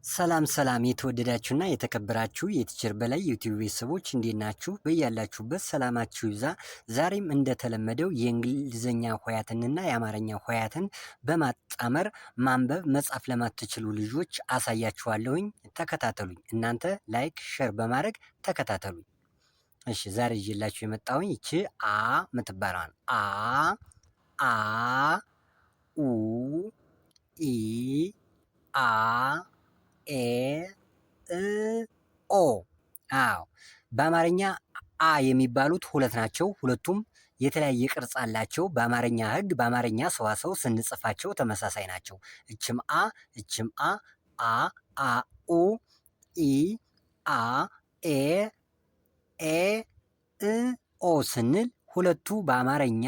ሰላም ሰላም የተወደዳችሁና የተከበራችሁ የቲቸር በላይ ዩቲዩብ ቤተሰቦች እንዴት ናችሁ? በያላችሁበት ሰላማችሁ ይብዛ። ዛሬም እንደተለመደው የእንግሊዝኛ ሆሄያትንና የአማርኛ ሆሄያትን በማጣመር ማንበብ መጻፍ ለማትችሉ ልጆች አሳያችኋለሁኝ። ተከታተሉኝ። እናንተ ላይክ ሼር በማድረግ ተከታተሉኝ። እሺ ዛሬ ይዤላችሁ የመጣሁኝ ይቺ አ ምትባለዋን አ ኡ ኢ አ ኤ እ ኦ። አዎ በአማርኛ አ የሚባሉት ሁለት ናቸው። ሁለቱም የተለያየ ቅርጽ አላቸው። በአማርኛ ሕግ በአማርኛ ሰዋሰው ስንጽፋቸው ተመሳሳይ ናቸው። እችም አ ኡ ኢ አ ኤ ኤ እ ኦ ስንል ሁለቱ በአማርኛ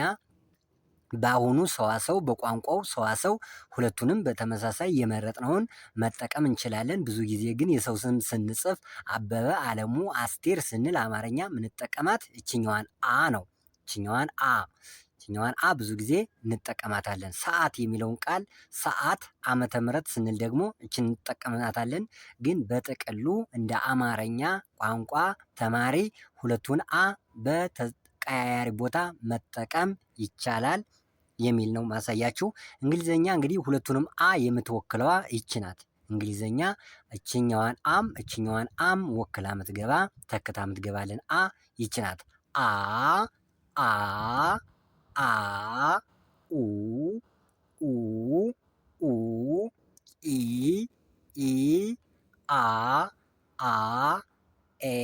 በአሁኑ ሰዋሰው በቋንቋው ሰዋሰው ሁለቱንም በተመሳሳይ የመረጥነውን መጠቀም እንችላለን። ብዙ ጊዜ ግን የሰው ስም ስንጽፍ አበበ፣ አለሙ፣ አስቴር ስንል አማርኛ ምንጠቀማት እችኛዋን አ ነው። እችኛዋን አ ብዙ ጊዜ እንጠቀማታለን። ሰዓት የሚለውን ቃል ሰዓት ዓመተ ምህረት ስንል ደግሞ እችን እንጠቀማታለን። ግን በጥቅሉ እንደ አማርኛ ቋንቋ ተማሪ ሁለቱን አ በተቀያያሪ ቦታ መጠቀም ይቻላል የሚል ነው ማሳያችሁ። እንግሊዘኛ እንግዲህ ሁለቱንም አ የምትወክለዋ ይች ናት። እንግሊዘኛ እችኛዋን አም ወክላ ምትገባ ተክታ ምትገባልን አ ይች ናት። አ ኡ ኢ አ ኤ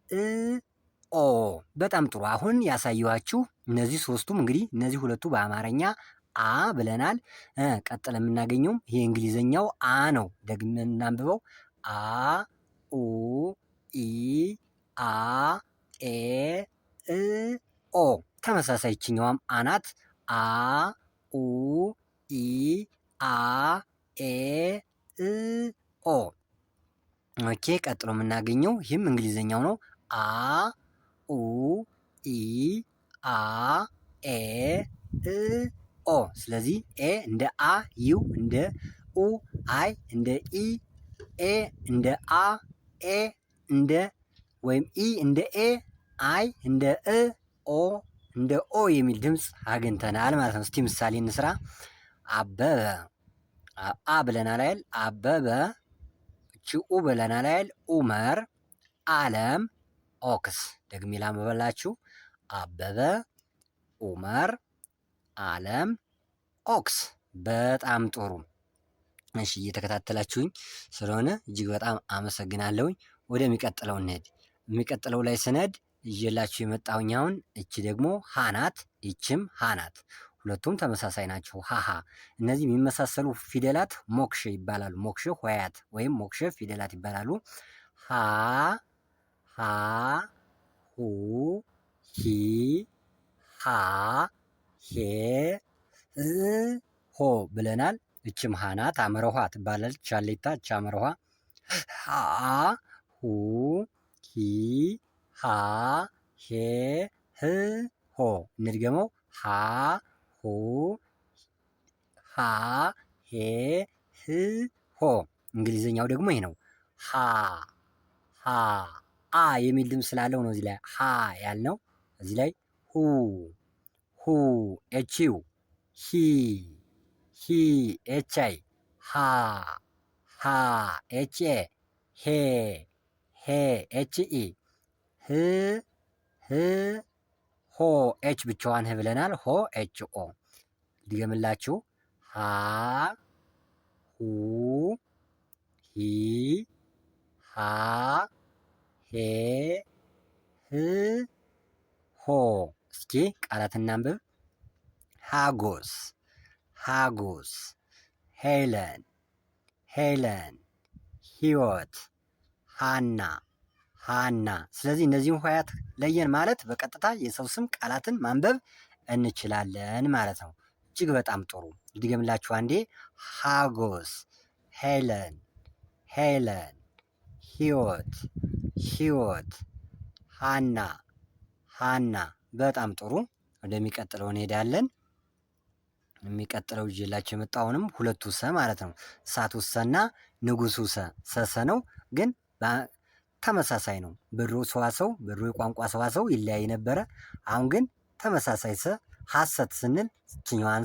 እ ኦ። በጣም ጥሩ። አሁን ያሳየኋችሁ እነዚህ ሶስቱም እንግዲህ እነዚህ ሁለቱ በአማርኛ አ ብለናል። ቀጥለ የምናገኘውም ይሄ እንግሊዘኛው አ ነው። ደግመን እናንብበው። አ ኡ ኢ አ ኤ እ ኦ። ተመሳሳይ ይችኛዋም አናት አ ኡ ኢ አ ኤ እ ኦ። ኦኬ ቀጥሎ የምናገኘው ይህም እንግሊዘኛው ነው። አ ኡ ኢ አ ኤ እ ኦ። ስለዚህ ኤ እንደ አ፣ ዩ እንደ ኡ፣ አይ እንደ ኢ፣ ኤ እንደ አ፣ ኤ እንደ ወይም ኢ እንደ ኤ፣ አይ እንደ እ፣ ኦ እንደ ኦ የሚል ድምፅ አግኝተናል ማለት ነው። እስቲ ምሳሌ እንስራ። አበበ አ ብለናል አይደል? አበበ። እቺ ኡ ብለናል አይደል? ኡመር። አለም ኦክስ። ደግሜ ላንብበላችሁ። አበበ፣ ኡመር፣ አለም፣ ኦክስ። በጣም ጥሩ። እሺ እየተከታተላችሁኝ ስለሆነ እጅግ በጣም አመሰግናለሁኝ። ወደሚቀጥለው እንሄድ። የሚቀጥለው ላይ ስነድ ይዤላችሁ የመጣሁኝ አሁን እቺ ደግሞ ሃናት፣ ይችም ሃናት። ሁለቱም ተመሳሳይ ናቸው። ሃሃ። እነዚህ የሚመሳሰሉ ፊደላት ሞክሼ ይባላሉ። ሞክሼ ሆሄያት ወይም ሞክሼ ፊደላት ይባላሉ። ሃ ሁ ሂ ሃ ሄ ህ ሆ ብለናል። እችም ሃ ናት። አመረኋ ትባላለች። ቻሌታ እች አመረኋ። ሃ ሁ ሂ ሃ ሄ ህ ሆ። እንድገመው። ሃ ሁ ሃ ሄ ህ ሆ። እንግሊዘኛው ደግሞ ይሄ ነው። ሃ አ የሚል ድምፅ ስላለው ነው እዚህ ላይ ሃ ያልነው። እዚህ ላይ ሁ ኤች ዩ፣ ሂ ኤች አይ፣ ሃ ኤች ኤ፣ ሄ ኤች ኢ፣ ህ ሆ ኤች ብቻዋን ህ ብለናል። ሆ ኤች ኦ። ድገምላችሁ። ሃ ሁ ሂ ሃ ሄ ህ ሆ። እስኪ ቃላት እናንብብ። ሃጎስ፣ ሄለን፣ ህይወት፣ ሃና። ስለዚህ እነዚህን ሆሄያት ለየን ማለት በቀጥታ የሰው ስም ቃላትን ማንበብ እንችላለን ማለት ነው። እጅግ በጣም ጥሩ። ልድገምላችሁ አንዴ። ሃጎስ፣ ሄለን፣ ህይወት፣ ሃና። በጣም ጥሩ። ወደሚቀጥለው እንሄዳለን። የሚቀጥለው ይዤላችሁ የመጣው አሁንም ሁለቱ ሰ ማለት ነው። እሳቱ ሰና ንጉሱ ሰሰ ነው፣ ግን ተመሳሳይ ነው። ብሩ ሰዋሰው ብሩ የቋንቋ ሰዋሰው ይለያይ ነበረ። አሁን ግን ተመሳሳይ ሰ ሐሰት ስንል ችኛዋን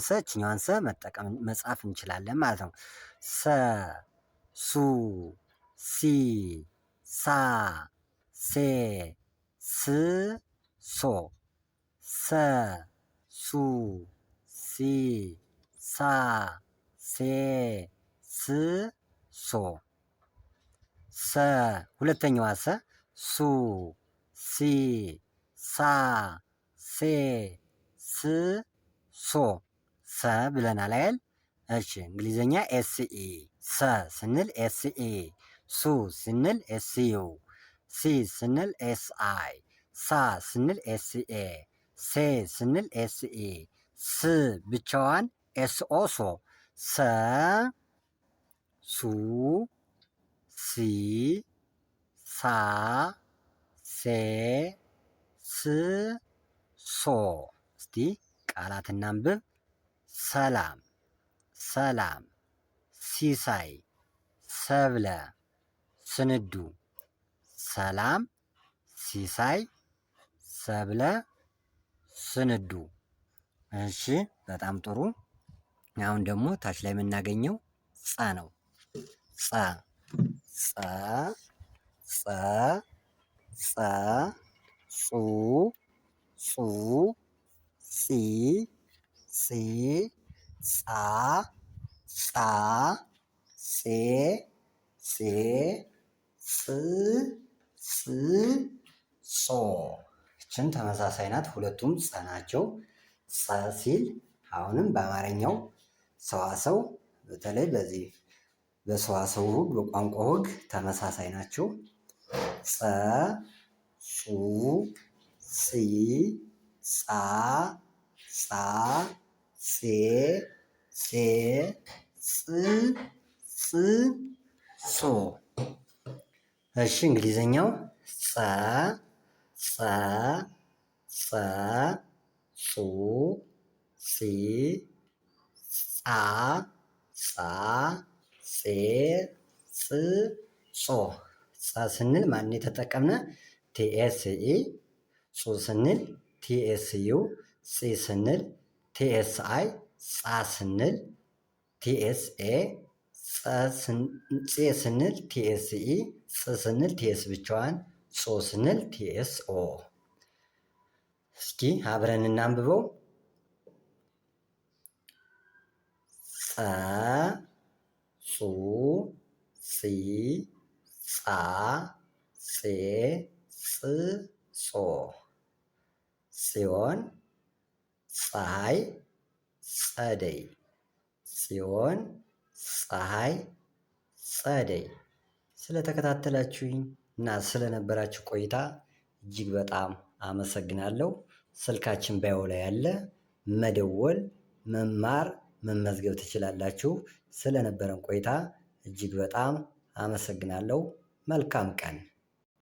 ሰ መጠቀም መጻፍ እንችላለን ማለት ነው። ሰ ሱ ሲ ሳ ሴ ስ ሶ ሰ ሱ ሲ ሳ ሴ ስ ሶ ሰ ሁለተኛዋ ሰ ሱ ሲ ሳ ሴ ስ ሶ ሰ ብለናል አይደል? እሺ እንግሊዘኛ ኤስኢ ሰ ስንል ኤስኢ፣ ሱ ስንል ኤስዩ፣ ሲ ስንል ኤስአይ፣ ሳ ስንል ኤስኤ፣ ሴ ስንል ኤስኢ፣ ስ ብቻዋን ኤስኦ ሶ ሰ ሱ ሲ ሳ ሴ ስ ሶ። እስቲ ቃላት እናንብብ። ሰላም፣ ሰላም፣ ሲሳይ፣ ሰብለ፣ ስንዱ። ሰላም፣ ሲሳይ፣ ሰብለ፣ ስንዱ። እሺ በጣም ጥሩ። አሁን ደግሞ ታች ላይ የምናገኘው ጸ ነው። ጸ ጸ ጸ ጸ ጹ ጹ ጺ ጺ ጻ ጻ ጼ ጼ ጽ ጽ ጾ። ይችን ተመሳሳይ ናት። ሁለቱም ጸ ናቸው። ጸ ሲል አሁንም በአማርኛው ሰዋሰው በተለይ በዚህ በሰዋሰው ሕግ በቋንቋ ሕግ ተመሳሳይ ናቸው። ጸ ጹ ጺ ጻ ጻ ጼ ጼ ጽ ጽ ጾ። እሺ እንግሊዘኛው ጸ ጸ ጸ ጹ ጺ ጻ ጻ ጼ ጽ ጾ። ጸ ስንል ማን የተጠቀምነ? ቲኤስኢ። ጹ ስንል ቲኤስዩ። ጺ ስንል ቲኤስአይ። ጻ ስንል ቲኤስኤ። ጼ ስንል ቲኤስኢ። ጽ ስንል ቲኤስ ብቻዋን። ጾ ስንል ቲኤስኦ። እስኪ አብረን እናንብበው። ጸ ጹ ጺ ጻ ጼ ጽ ጾ። ጽዮን፣ ፀሐይ፣ ጸደይ። ጽዮን፣ ፀሐይ፣ ጸደይ። ስለተከታተላችሁኝ እና ስለነበራችሁ ቆይታ እጅግ በጣም አመሰግናለሁ። ስልካችን ባዮ ላይ ያለ መደወል፣ መማር፣ መመዝገብ ትችላላችሁ። ስለነበረን ቆይታ እጅግ በጣም አመሰግናለሁ። መልካም ቀን